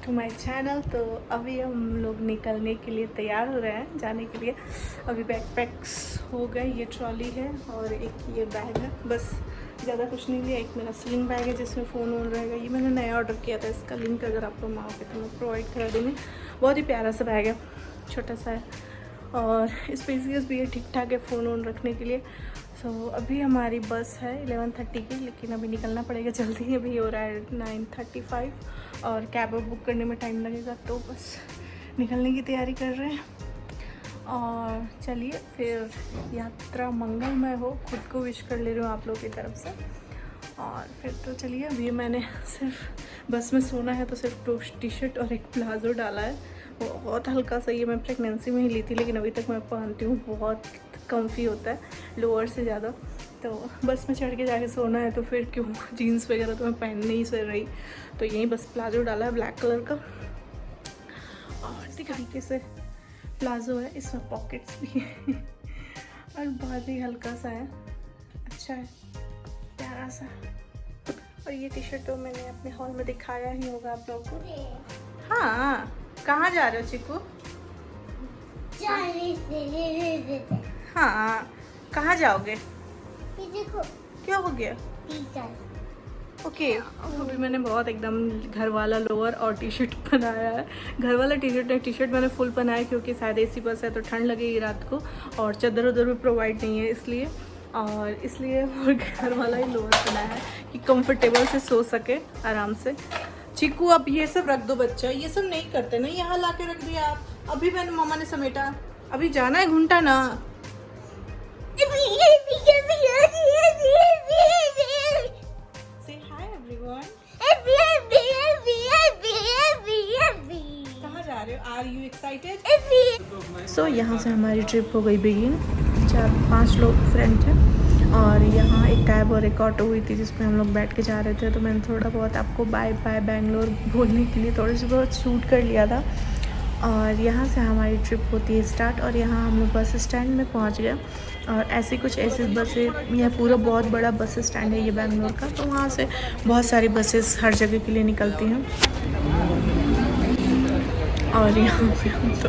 To my channel. तो अभी हम लोग निकलने के लिए तैयार हो रहे हैं जाने के लिए। अभी बैकपैक्स हो गए, ये ट्रॉली है और एक ये बैग है, बस ज़्यादा कुछ नहीं लिया। एक मेरा स्लिंग बैग है जिसमें फ़ोन वोन रहेगा। ये मैंने नया ऑर्डर किया था, इसका लिंक अगर आपको मांगोगे तो मैं प्रोवाइड करा दूँगी। बहुत ही प्यारा सा बैग है, छोटा सा है और स्पेसियस भी है, ठीक ठाक है फ़ोन वोन रखने के लिए। सो अभी हमारी बस है 11:30 की, लेकिन अभी निकलना पड़ेगा जल्दी। अभी हो रहा है 9:35 और कैब बुक करने में टाइम लगेगा, तो बस निकलने की तैयारी कर रहे हैं। और चलिए फिर, यात्रा मंगलमय हो, खुद को विश कर ले रही हूँ आप लोगों की तरफ से। और फिर तो चलिए, अभी मैंने सिर्फ बस में सोना है तो सिर्फ टी शर्ट और एक प्लाज़ो डाला है, वो बहुत हल्का सा। ये मैं प्रेगनेंसी में ही ली थी, लेकिन अभी तक मैं पहनती हूँ, बहुत कम्फी होता है लोअर से ज़्यादा। तो बस में चढ़ के जाके सोना है तो फिर क्यों, जीन्स वगैरह तो मैं पहन नहीं सर रही, तो यहीं बस प्लाज़ो डाला है ब्लैक कलर का। और इसी तरीके से प्लाज़ो है, इसमें पॉकेट्स भी हैं और बहुत ही हल्का सा है, अच्छा है, प्यारा सा। और ये टी शर्ट तो मैंने अपने हॉल में दिखाया ही होगा आप लोगों को। हाँ, कहाँ जा रहे हो चिकू? हाँ, कहाँ जाओगे? देखो क्या हो गया? ओके, अभी मैंने बहुत एकदम घर वाला लोअर और टी शर्ट बनाया है। घर वाला टी शर्ट मैंने फुल बनाया क्योंकि शायद एसी बस है तो ठंड लगेगी रात को, और चादर उधर भी प्रोवाइड नहीं है इसलिए, और इसलिए वो घर वाला ही लोअर बनाया है कि कंफर्टेबल से सो सके आराम से। चिकू अब ये सब रख दो, बच्चा ये सब नहीं करते ना, यहाँ ला के रख दिया आप। अभी मैंने मामा ने समेटा, अभी जाना है घूंटा ना। Say hi everyone. कहाँ जा रहे हो? Are you excited? So यहाँ से हमारी ट्रिप हो गई बिगिन। 4-5 लोग फ्रेंड थे और यहाँ एक कैब और एक ऑटो हुई थी जिसमें हम लोग बैठ के जा रहे थे। तो मैंने थोड़ा बहुत आपको बाय बाय बैंगलोर बोलने के लिए थोड़ी सी बहुत शूट कर लिया था। और यहाँ से हमारी ट्रिप होती है स्टार्ट, और यहाँ हम लोग बस स्टैंड में पहुँच गए। और ऐसी कुछ ऐसी बसें, यह पूरा बहुत बड़ा बस स्टैंड है ये बैंगलोर का, तो वहाँ से बहुत सारी बसेस हर जगह के लिए निकलती हैं। और यहाँ पे हम तो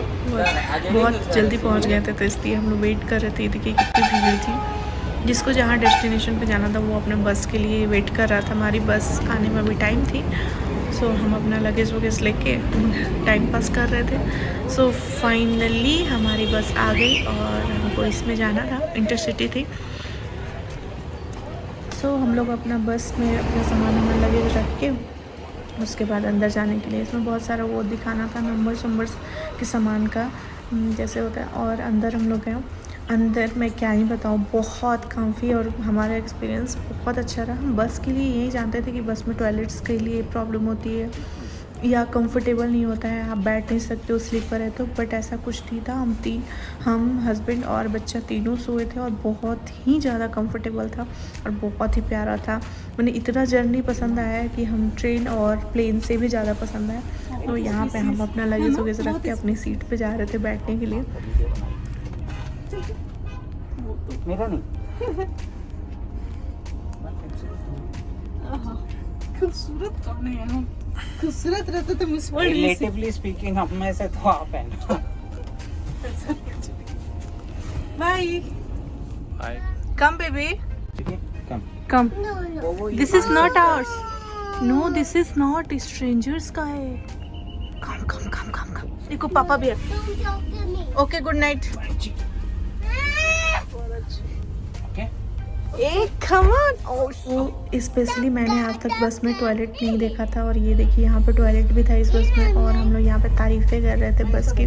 बहुत जल्दी पहुँच गए थे, तो इसलिए हम लोग वेट कर रहे थे। देखिए कितनी भीड़ थी। जिसको जहाँ डेस्टिनेशन पे जाना था वो अपने बस के लिए वेट कर रहा था। हमारी बस आने में भी टाइम थी, सो हम अपना लगेज वगेज लेके टाइम पास कर रहे थे। सो फाइनली हमारी बस आ गई और हमको इसमें जाना था, इंटरसिटी थी। सो हम लोग अपना बस में अपना सामान लगेज रख के उसके बाद अंदर जाने के लिए, इसमें बहुत सारा वो दिखाना था, नंबर्स के सामान का जैसे होता है। और अंदर हम लोग गए, अंदर मैं क्या ही बताऊँ, बहुत काफ़ी, और हमारा एक्सपीरियंस बहुत अच्छा रहा। हम बस के लिए यही जानते थे कि बस में टॉयलेट्स के लिए प्रॉब्लम होती है या कंफर्टेबल नहीं होता है, आप बैठ नहीं सकते हो, स्लीपर है तो, बट ऐसा कुछ नहीं था। हम हस्बैंड और बच्चा तीनों सोए थे और बहुत ही ज़्यादा कंफर्टेबल था और बहुत ही प्यारा था। मैंने इतना जर्नी पसंद आया है कि हम ट्रेन और प्लेन से भी ज़्यादा पसंद आया। तो यहाँ पे हम अपना लगेज वगैज रख के अपनी सीट पे जा रहे थे बैठने के लिए। मेरा नहीं खूबसूरत कौन है हम? खूबसूरत रहते तो मिस वर्ल्ड रिलेटिवली स्पीकिंग हम में से तो आप हैं। Bye hi, come baby, come come. No. This is not ours, no this is not, strangers का है। कम कम कम कम कम, देखो पापा भी है। Don't talk to me. Okay, good night. Okay. Come on. Specially मैंने आज तक बस में टॉयलेट नहीं देखा था, और ये देखिए यहाँ पे टॉयलेट भी था इस बस में। और हम लोग यहाँ पे तारीफ़ें कर रहे थे बस की।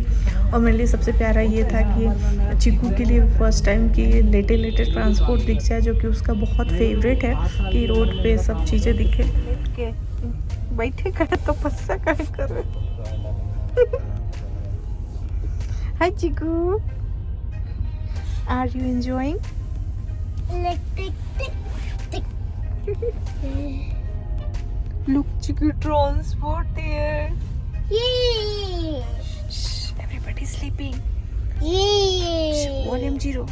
और मेरे लिए सबसे प्यारा ये था कि चिकू के लिए फर्स्ट टाइम कि लेटे ट्रांसपोर्ट दिख जाए, जो कि उसका बहुत फेवरेट है कि रोड पे सब चीज़ें दिखे। के बैठे करे तपस्या करे। Hi Chiku, are you enjoying? Electric tick. Look, Chiku, transport there. Yay! Shh, everybody's sleeping. Yay! Volume 0.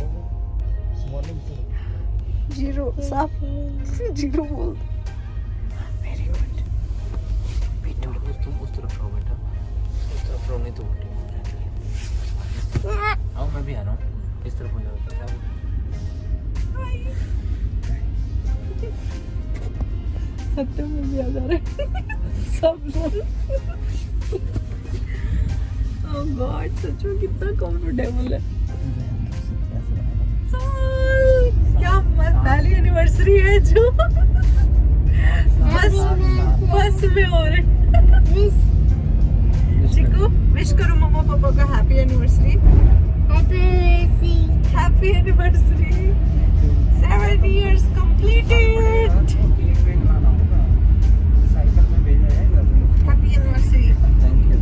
Zero. Stop. Zero बोल. Very good. तुम उस तरफ रहो बेटा। हाथों में भी आ जा रहे सब लोग। ओह गॉड, सच में कितना कंफर्टेबल है। क्या पहली एनिवर्सरी है जो बस में हो रहे। चिकू विश करो मम्मा पापा का happy anniversary. Happy anniversary, 7 years completed। Cycle में भेजा है। Happy anniversary. थैंक यू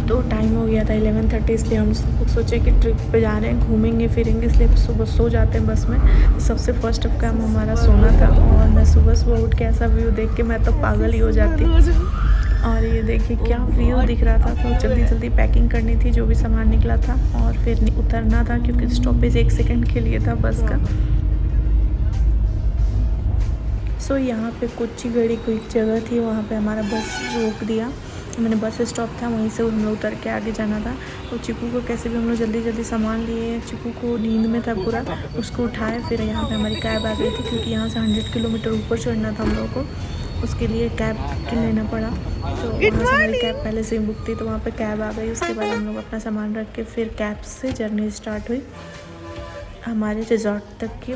तो टाइम हो गया था 11:30, इसलिए हम सोचे कि ट्रिप पे जा रहे हैं, घूमेंगे फिरेंगे, इसलिए सुबह सो जाते हैं बस में। सबसे फर्स्ट ऑफ काम हमारा सोना था, और मैं सुबह उठ के ऐसा व्यू देख के मैं तो पागल ही हो जाती। और ये देखिए क्या व्यू दिख रहा था। तो जल्दी जल्दी पैकिंग करनी थी जो भी सामान निकला था, और फिर उतरना था क्योंकि स्टॉपेज 1 सेकंड के लिए था बस का। सो यहाँ पे कुछ गड़ी कोई जगह थी, वहाँ पे हमारा बस रोक दिया। मैंने बस स्टॉप था, वहीं से हम लोग उतर के आगे जाना था। तो चिकू को कैसे भी हम लोग जल्दी जल्दी सामान लिए। चिकू को नींद में था पूरा, उसको उठाए। फिर यहाँ पे हमारी कैब आ गई थी, क्योंकि यहाँ से 100 किलोमीटर ऊपर चढ़ना था हम लोग को, उसके लिए कैब लेना पड़ा। तो वहाँ से हमारी कैब पहले से ही बुक थी, तो वहाँ पे कैब आ गई। उसके बाद हम लोग अपना सामान रख के फिर कैब से जर्नी स्टार्ट हुई हमारे रिजॉर्ट तक की।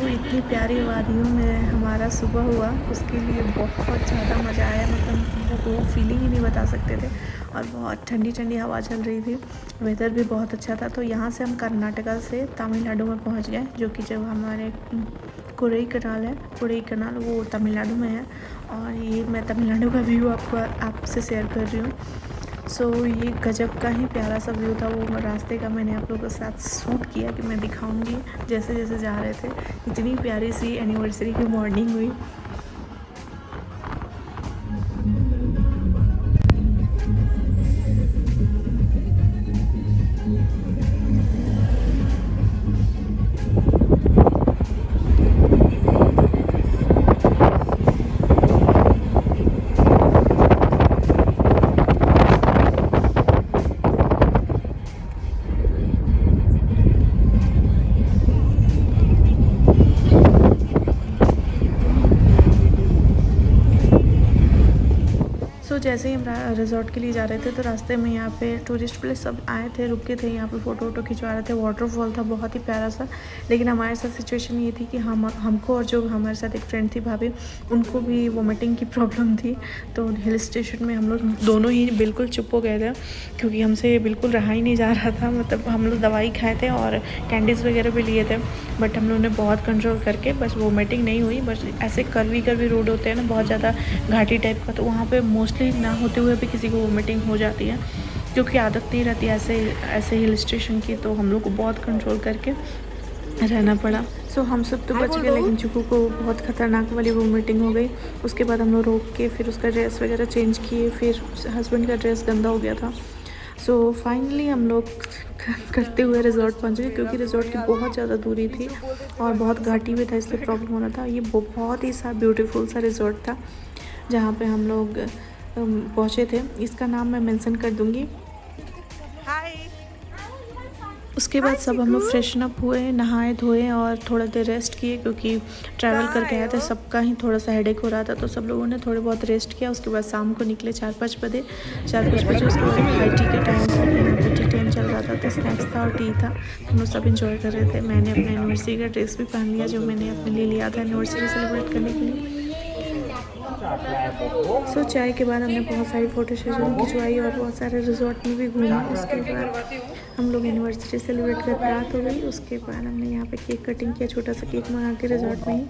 इतनी प्यारी वादियों में हमारा सुबह हुआ, उसके लिए बहुत ज़्यादा मज़ा आया। मतलब वो फीलिंग ही नहीं बता सकते थे। और बहुत ठंडी ठंडी हवा चल रही थी, वेदर भी बहुत अच्छा था। तो यहाँ से हम कर्नाटका से तमिलनाडु में पहुँच गए, जो कि जब हमारे कोरई कनाल है, कोरई कनाल वो तमिलनाडु में है। और ये मैं तमिलनाडु का व्यू आपसे शेयर कर रही हूँ। सो ये गजब का ही प्यारा सा व्यू था। वो रास्ते का मैंने आप लोगों के साथ शूट किया कि मैं दिखाऊंगी जैसे जैसे जा रहे थे। इतनी प्यारी सी एनिवर्सरी की मॉर्निंग हुई। जैसे ही हम रिजॉर्ट के लिए जा रहे थे, तो रास्ते में यहाँ पे टूरिस्ट प्लेस सब आए थे, रुके थे, यहाँ पे फ़ोटो वोटो खिंचवा रहे थे। वाटरफॉल था बहुत ही प्यारा सा। लेकिन हमारे साथ सिचुएशन ये थी कि हमको और जो हमारे साथ एक फ्रेंड थी भाभी, उनको भी वोमिटिंग की प्रॉब्लम थी। तो हिल स्टेशन में हम लोग दोनों ही बिल्कुल चुप हो गए थे, क्योंकि हमसे बिल्कुल रहा ही नहीं जा रहा था। मतलब हम लोग दवाई खाए थे और कैंडीज़ वगैरह भी लिए थे, बट हम लोगों ने बहुत कंट्रोल करके, बस वोमिटिंग नहीं हुई। बस ऐसे कर्वी रोड होते हैं ना, बहुत ज़्यादा घाटी टाइप का, तो वहाँ पे मोस्टली ना होते हुए भी किसी को वोमिटिंग हो जाती है, क्योंकि आदत नहीं रहती ऐसे हिल स्टेशन की। तो हम लोग को बहुत कंट्रोल करके रहना पड़ा। सो हम सब तो बच गए, लेकिन चिकू को बहुत ख़तरनाक वाली वोमिटिंग हो गई। उसके बाद हम लोग रोक के फिर उसका ड्रेस वगैरह चेंज किए। फिर हस्बैंड का ड्रेस गंदा हो गया था। सो फाइनली हम लोग करते हुए रिजॉर्ट पहुंच गए, क्योंकि रिजॉर्ट की बहुत ज़्यादा दूरी थी और बहुत घाटी भी था, इसलिए प्रॉब्लम हो रहा था। ये बहुत ही सा ब्यूटीफुल सा रिजॉर्ट था जहाँ पे हम लोग पहुँचे थे। इसका नाम मैं मेंशन कर दूँगी। उसके बाद सब हम लोग फ्रेशन अप हुए, नहाए धोए और थोड़ा देर रेस्ट किए, क्योंकि ट्रैवल करके आए थे, सबका ही थोड़ा सा हेडेक हो रहा था। तो सब लोगों ने थोड़े बहुत रेस्ट किया। उसके बाद शाम को निकले 4-5 बजे। उसके बाद हाई टी के टाइम था, यहाँ पर टी टाइम चल रहा था, तो स्नैक्स था और टी था। हम लोग सब इंजॉय कर रहे थे। मैंने अपने एनिवर्सरी का ड्रेस भी पहन लिया, जो मैंने अपने लिए लिया था एनिवर्सरी सेलिब्रेट करने के लिए। सो चाय के बाद हमने बहुत सारी फ़ोटो सेशन खिंचवाई और बहुत सारे रिजॉर्ट में भी घूमा। उसके बाद हम लोग एनिवर्सरी सेलिब्रेट कर रात हो गई। उसके बाद हमने यहाँ पे केक कटिंग किया, छोटा सा केक मंगा के रिजॉर्ट में ही।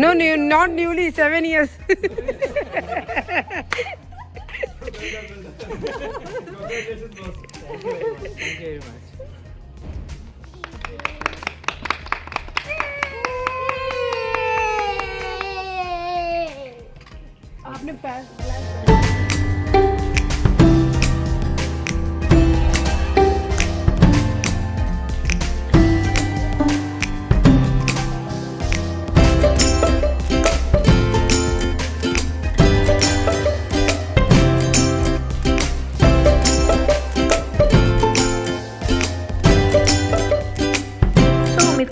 No, not newly, 7 years. Thank you very much. आपने पैर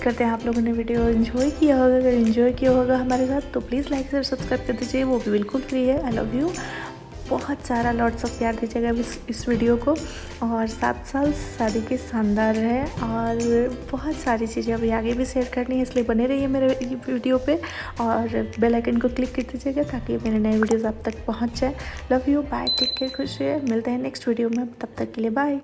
करते हैं आप लोगों ने वीडियो एंजॉय किया होगा। अगर एंजॉय किया होगा हमारे साथ तो प्लीज़ लाइक शेयर सब्सक्राइब कर दीजिए, वो भी बिल्कुल फ्री है। आई लव यू, बहुत सारा लॉट्स ऑफ प्यार दीजिएगा इस वीडियो को। और 7 साल शादी के शानदार है और बहुत सारी चीज़ें अभी आगे भी शेयर करनी है, इसलिए बने रहिए मेरे वीडियो पे और बेल आइकन को क्लिक कर दीजिएगा ताकि मेरे नए वीडियोस आप तक पहुंच जाए। Love you, bye, take care, खुश रहिए। मिलते हैं नेक्स्ट वीडियो में, तब तक के लिए बाय।